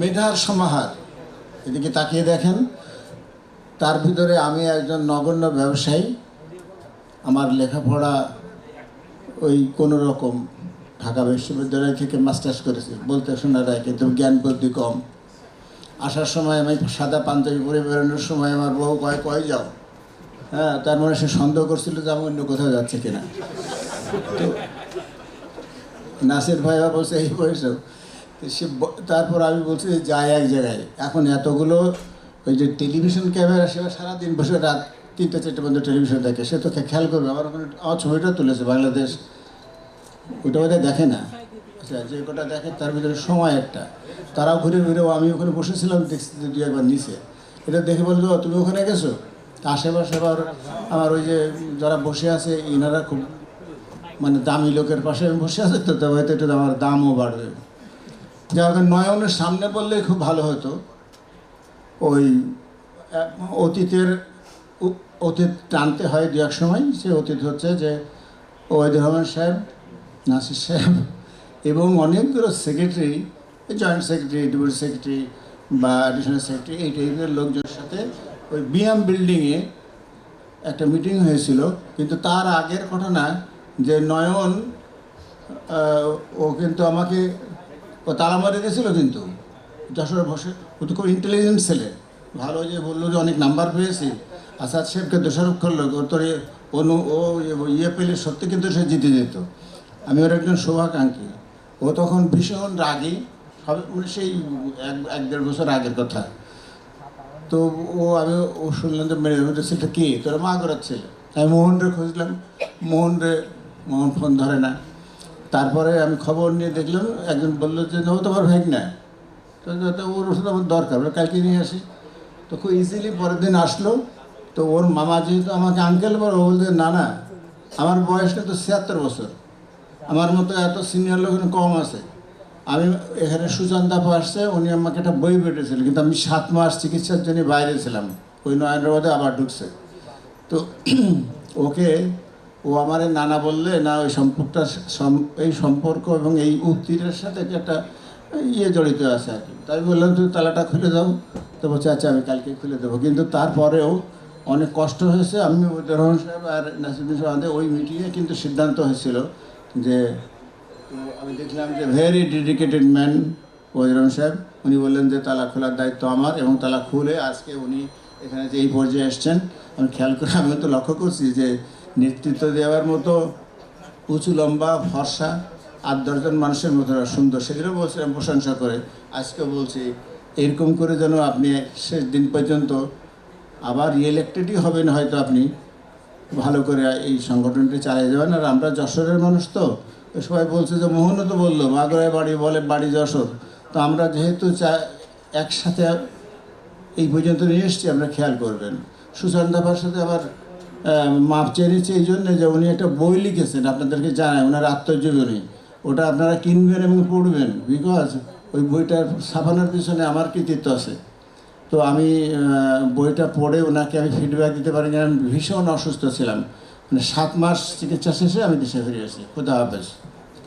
মেধার সমাহার। এদিকে তাকিয়ে দেখেন, তার ভিতরে আমি একজন নগণ্য ব্যবসায়ী। আমার লেখাপড়া ওই কোনো রকম ঢাকা বিশ্ববিদ্যালয় থেকে মাস্টার্স করেছি, বলতে শোনা যায়, কিন্তু জ্ঞান বুদ্ধি কম। আসার সময় আমি সাদা পাঞ্জাবি পরে বেরোনোর সময় আমার বউ কয় যাও, হ্যাঁ, তার মানে সে সন্দেহ করছিল যে আমি অন্য কোথাও যাচ্ছে কিনা। তো নাসির ভাইয়া বলছে এই বয়সেও সে, তারপর আমি বলছি যে যাই এক জায়গায়। এখন এতগুলো ওই যে টেলিভিশন ক্যামেরা, সে সারাদিন বসে রাত 3টা-4টা পর্যন্ত টেলিভিশন দেখে, সে তো খেয়াল করবে আমার ওখানে আমার ছবিটা তুলেছে বাংলাদেশ, ওটা বোধহয় দেখে না। আচ্ছা, যে কটা দেখে তার ভিতরে সময় একটা, তারাও ঘুরে ঘুরেও, আমি ওখানে বসেছিলাম দেখছি 2-একবার নিচে, এটা দেখে বললো তুমি ওখানে গেছো। আশেপাশে আবার আমার ওই যে যারা বসে আছে ইনারা খুব মানে দামি লোকের পাশে আমি বসে আছে, তো হয়তো একটু আমার দামও বাড়বে। যা নয়নের সামনে বললে খুব ভালো হতো। ওই অতীত টানতে হয় 2-এক সময়। সে অতীত হচ্ছে যে ওয়াহিদুর রহমান সাহেব, নাসির সাহেব এবং অনেকগুলো secretary, joint secretary, deputy secretary বা অ্যাডিশনাল সেক্রেটারি, এই টাইপের লোকজনের সাথে ওই বিএম বিল্ডিংয়ে একটা মিটিং হয়েছিল। কিন্তু তার আগের ঘটনা যে নয়ন ও কিন্তু আমাকে ও তালা মারে দিয়েছিল, কিন্তু যশোরে বসে, ও তো খুব ইন্টেলিজেন্ট ছেলে, ভালো, যে বললো যে অনেক নাম্বার পেয়েছি, আসাদ সাহেবকে দোষারোপ করলো, ওর তোর ও ইয়ে পেলে সত্যি কিন্তু সে জিতে যেত। আমি ওর একজন শুভাকাঙ্ক্ষী। ও তখন ভীষণ রাগী, সব মানে সেই 1-1.5 বছর আগের কথা। তো ও শুনলাম যে মেরে ছেলেটা কে, তোরা মা করার ছেলে। আমি মোহনরে খুঁজলাম, মোহন ফোন ধরে না। তারপরে আমি খবর নিয়ে দেখলাম, একজন বললো যে ও তোমার ভাই না, তো ওর ওষুধ আমার দরকার, কালকে নিয়ে আসি। তো খুব ইজিলি পরের দিন আসলো। তো ওর মামা যেহেতু আমাকে আঙ্কেল বলে, ও বলছে না না, আমার বয়স কিন্তু 76 বছর, আমার মতো এত সিনিয়র লোক কম আছে। আমি এখানে সুচন্দাপা আসছে, উনি আমাকে একটা বই পেটেছিলেন, কিন্তু আমি 7 মাস চিকিৎসার জন্য বাইরে ছিলাম, ওই নয়নবাদে আবার ঢুকছে। তো ও আমার নানা বললে না, ওই এই সম্পর্ক এবং এই উক্তিটার সাথে একটা ইয়ে জড়িত আছে আর কি। তাই বললাম তুমি তালাটা খুলে দাও। তো বলছে আচ্ছা আমি কালকে খুলে দেবো। কিন্তু তারপরেও অনেক কষ্ট হয়েছে। আমি ওয়াহিদুর রহমান সাহেব আর নাসিরুদ্দিন সাহেব ওই মিটিংয়ে কিন্তু সিদ্ধান্ত হয়েছিল যে, আমি দেখলাম যে very dedicated man Wahidur Rahman সাহেব, উনি বললেন যে তালা খোলার দায়িত্ব আমার, এবং তালা খুলে আজকে উনি এখানে যে এই পর্যায়ে এসছেন। আমি খেয়াল করে আমি তো লক্ষ্য করছি যে নেতৃত্ব দেওয়ার মতো উঁচু লম্বা ফর্সা 8-10 জন মানুষের মতো সুন্দর, সেগুলো বলছিলাম প্রশংসা করে। আজকে বলছি এরকম করে যেন আপনি শেষ দিন পর্যন্ত আবার রিএলেক্টেডই হবেন, হয়তো আপনি ভালো করে এই সংগঠনটি চালিয়ে যাবেন। আর আমরা যশোরের মানুষ, তো সবাই বলছে যে মোহনও তো বললো মাগুরায় বাড়ি, বলে বাড়ি যশোর। তো আমরা যেহেতু একসাথে এই পর্যন্ত নিয়ে এসছি, আমরা খেয়াল করবেন। সুচন্দাপার সাথে আবার মাপ চেয়ে নিচ্ছে এই জন্যে যে উনি একটা বই লিখেছেন, আপনাদেরকে জানায়, ওনার আত্মজীবনী। ওটা আপনারা কিনবেন এবং পড়বেন, বিকজ ওই বইটার ছাপানোর পিছনে আমার কৃতিত্ব আছে। তো আমি বইটা পড়ে ওনাকে আমি ফিডব্যাক দিতে পারি যে আমি ভীষণ অসুস্থ ছিলাম, মানে 7 মাস চিকিৎসা শেষে আমি দেশে ফিরে আসি। খুদা হাফেজ।